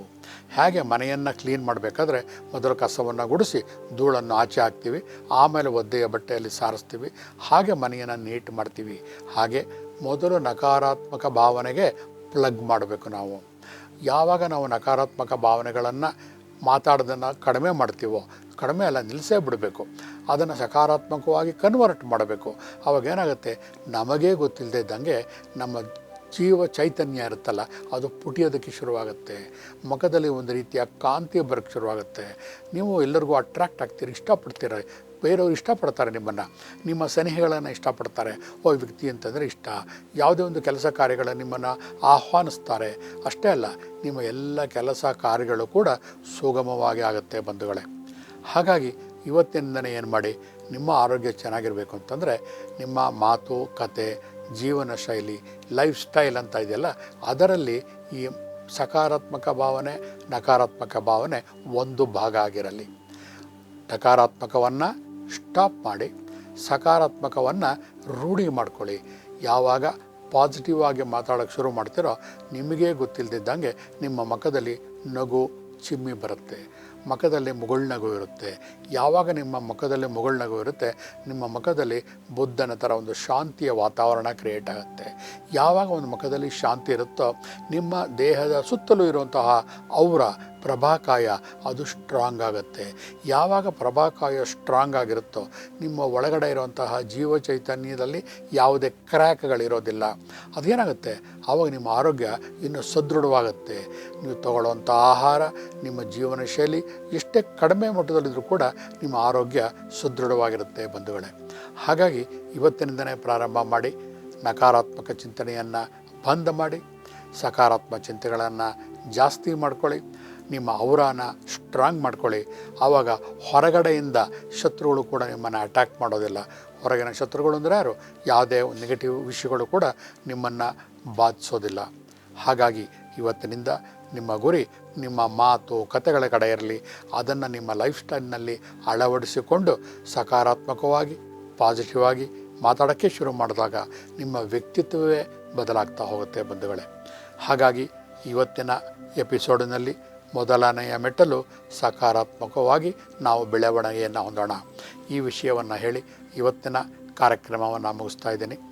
ಹೇಗೆ ಮನೆಯನ್ನು ಕ್ಲೀನ್ ಮಾಡಬೇಕಾದ್ರೆ ಮೊದಲು ಕಸವನ್ನು ಗುಡಿಸಿ ಧೂಳನ್ನು ಆಚೆ ಹಾಕ್ತೀವಿ, ಆಮೇಲೆ ಒದ್ದೆಯ ಬಟ್ಟೆಯಲ್ಲಿ ಸಾರಿಸ್ತೀವಿ, ಹಾಗೆ ಮನೆಯನ್ನು ನೀಟ್ ಮಾಡ್ತೀವಿ. ಹಾಗೆ ಮೊದಲು ನಕಾರಾತ್ಮಕ ಭಾವನೆಗೆ ಪ್ಲಗ್ ಮಾಡಬೇಕು ನಾವು. ಯಾವಾಗ ನಾವು ನಕಾರಾತ್ಮಕ ಭಾವನೆಗಳನ್ನು ಮಾತಾಡೋದನ್ನು ಕಡಿಮೆ ಮಾಡ್ತೀವೋ, ಕಡಿಮೆ ಅಲ್ಲ ನಿಲ್ಲಿಸೇ ಬಿಡಬೇಕು, ಅದನ್ನು ಸಕಾರಾತ್ಮಕವಾಗಿ ಕನ್ವರ್ಟ್ ಮಾಡಬೇಕು. ಅವಾಗ ಏನಾಗುತ್ತೆ, ನಮಗೇ ಗೊತ್ತಿಲ್ಲದೆ ಇದ್ದಂಗೆ ನಮ್ಮ ಜೀವ ಚೈತನ್ಯ ಇರುತ್ತಲ್ಲ ಅದು ಪುಟಿಯೋದಕ್ಕೆ ಶುರುವಾಗುತ್ತೆ, ಮುಖದಲ್ಲಿ ಒಂದು ರೀತಿಯ ಕಾಂತಿ ಬರೋಕ್ಕೆ ಶುರುವಾಗುತ್ತೆ. ನೀವು ಎಲ್ಲರಿಗೂ ಅಟ್ರಾಕ್ಟ್ ಆಗ್ತೀರಿ, ಇಷ್ಟಪಡ್ತೀರ, ಬೇರೆಯವರು ಇಷ್ಟಪಡ್ತಾರೆ ನಿಮ್ಮನ್ನು, ನಿಮ್ಮ ಸನಿಹೆಗಳನ್ನು ಇಷ್ಟಪಡ್ತಾರೆ. ಈ ವ್ಯಕ್ತಿ ಅಂತಂದರೆ ಇಷ್ಟ. ಯಾವುದೇ ಒಂದು ಕೆಲಸ ಕಾರ್ಯಗಳನ್ನು ನಿಮ್ಮನ್ನು ಆಹ್ವಾನಿಸ್ತಾರೆ. ಅಷ್ಟೇ ಅಲ್ಲ, ನಿಮ್ಮ ಎಲ್ಲ ಕೆಲಸ ಕಾರ್ಯಗಳು ಕೂಡ ಸುಗಮವಾಗಿ ಆಗುತ್ತೆ ಬಂಧುಗಳೇ. ಹಾಗಾಗಿ ಇವತ್ತಿನಿಂದನೇ ಏನು ಮಾಡಿ, ನಿಮ್ಮ ಆರೋಗ್ಯ ಚೆನ್ನಾಗಿರಬೇಕು ಅಂತಂದರೆ ನಿಮ್ಮ ಮಾತು, ಕತೆ, ಜೀವನ ಶೈಲಿ, ಲೈಫ್ ಸ್ಟೈಲ್ ಅಂತ ಇದೆಯಲ್ಲ, ಅದರಲ್ಲಿ ಈ ಸಕಾರಾತ್ಮಕ ಭಾವನೆ, ನಕಾರಾತ್ಮಕ ಭಾವನೆ ಒಂದು ಭಾಗ ಆಗಿರಲಿ. ನಕಾರಾತ್ಮಕವನ್ನು ಸ್ಟಾಪ್ ಮಾಡಿ ಸಕಾರಾತ್ಮಕವನ್ನು ರೂಢಿ ಮಾಡ್ಕೊಳ್ಳಿ. ಯಾವಾಗ ಪಾಸಿಟಿವ್ ಆಗಿ ಮಾತಾಡೋಕ್ಕೆ ಶುರು ಮಾಡ್ತೀರೋ ನಿಮಗೇ ಗೊತ್ತಿಲ್ಲದಿದ್ದಂಗೆ ನಿಮ್ಮ ಮುಖದಲ್ಲಿ ನಗು ಚಿಮ್ಮಿ ಬರುತ್ತೆ, ಮುಖದಲ್ಲಿ ಮುಗುಳ್ನಗು ಇರುತ್ತೆ. ಯಾವಾಗ ನಿಮ್ಮ ಮುಖದಲ್ಲಿ ಮುಗುಳ್ನಗು ಇರುತ್ತೆ, ನಿಮ್ಮ ಮುಖದಲ್ಲಿ ಬುದ್ಧನ ಥರ ಒಂದು ಶಾಂತಿಯ ವಾತಾವರಣ ಕ್ರಿಯೇಟ್ ಆಗುತ್ತೆ. ಯಾವಾಗ ಒಂದು ಮುಖದಲ್ಲಿ ಶಾಂತಿ ಇರುತ್ತೋ ನಿಮ್ಮ ದೇಹದ ಸುತ್ತಲೂ ಇರುವಂತಹ ಔರ ಪ್ರಭಾಕಾಯ ಅದು ಸ್ಟ್ರಾಂಗ್ ಆಗುತ್ತೆ. ಯಾವಾಗ ಪ್ರಭಾಕಾಯ ಸ್ಟ್ರಾಂಗ್ ಆಗಿರುತ್ತೋ ನಿಮ್ಮ ಒಳಗಡೆ ಇರುವಂತಹ ಜೀವ ಚೈತನ್ಯದಲ್ಲಿ ಯಾವುದೇ ಕ್ರ್ಯಾಕ್ಗಳಿರೋದಿಲ್ಲ. ಅದೇನಾಗುತ್ತೆ, ಆವಾಗ ನಿಮ್ಮ ಆರೋಗ್ಯ ಇನ್ನೂ ಸದೃಢವಾಗುತ್ತೆ. ನೀವು ತಗೊಳ್ಳುವಂಥ ಆಹಾರ, ನಿಮ್ಮ ಜೀವನ ಶೈಲಿ ಎಷ್ಟೇ ಕಡಿಮೆ ಮಟ್ಟದಲ್ಲಿದ್ದರೂ ಕೂಡ ನಿಮ್ಮ ಆರೋಗ್ಯ ಸದೃಢವಾಗಿರುತ್ತೆ ಬಂಧುಗಳೇ. ಹಾಗಾಗಿ ಇವತ್ತಿನಿಂದನೇ ಪ್ರಾರಂಭ ಮಾಡಿ ನಕಾರಾತ್ಮಕ ಚಿಂತನೆಯನ್ನು ಬಂದ್ ಮಾಡಿ ಸಕಾರಾತ್ಮಕ ಚಿಂತೆಗಳನ್ನು ಜಾಸ್ತಿ ಮಾಡ್ಕೊಳ್ಳಿ. ನಿಮ್ಮ ಔರಾನ ಸ್ಟ್ರಾಂಗ್ ಮಾಡ್ಕೊಳ್ಳಿ. ಆವಾಗ ಹೊರಗಡೆಯಿಂದ ಶತ್ರುಗಳು ಕೂಡ ನಿಮ್ಮನ್ನು ಅಟ್ಯಾಕ್ ಮಾಡೋದಿಲ್ಲ. ಹೊರಗಿನ ಶತ್ರುಗಳು ಅಂದರೆ ಯಾರು, ಯಾವುದೇ ನೆಗೆಟಿವ್ ವಿಷಯಗಳು ಕೂಡ ನಿಮ್ಮನ್ನು ಬಾಧಿಸೋದಿಲ್ಲ. ಹಾಗಾಗಿ ಇವತ್ತಿನಿಂದ ನಿಮ್ಮ ಗುರಿ ನಿಮ್ಮ ಮಾತು ಕತೆಗಳ ಕಡೆ ಇರಲಿ. ಅದನ್ನು ನಿಮ್ಮ ಲೈಫ್ ಸ್ಟೈಲ್ನಲ್ಲಿ ಅಳವಡಿಸಿಕೊಂಡು ಸಕಾರಾತ್ಮಕವಾಗಿ ಪಾಸಿಟಿವ್ ಆಗಿ ಮಾತಾಡೋಕ್ಕೆ ಶುರು ಮಾಡಿದಾಗ ನಿಮ್ಮ ವ್ಯಕ್ತಿತ್ವವೇ ಬದಲಾಗ್ತಾ ಹೋಗುತ್ತೆ ಬಂಧುಗಳೇ. ಹಾಗಾಗಿ ಇವತ್ತಿನ ಎಪಿಸೋಡಿನಲ್ಲಿ ಮೊದಲನೆಯ ಮೆಟ್ಟಲು ಸಕಾರಾತ್ಮಕವಾಗಿ ನಾವು ಬೆಳವಣಿಗೆಯನ್ನು ಹೊಂದೋಣ. ಈ ವಿಷಯವನ್ನು ಹೇಳಿ ಇವತ್ತಿನ ಕಾರ್ಯಕ್ರಮವನ್ನು ಮುಗಿಸ್ತಾ ಇದ್ದೀನಿ.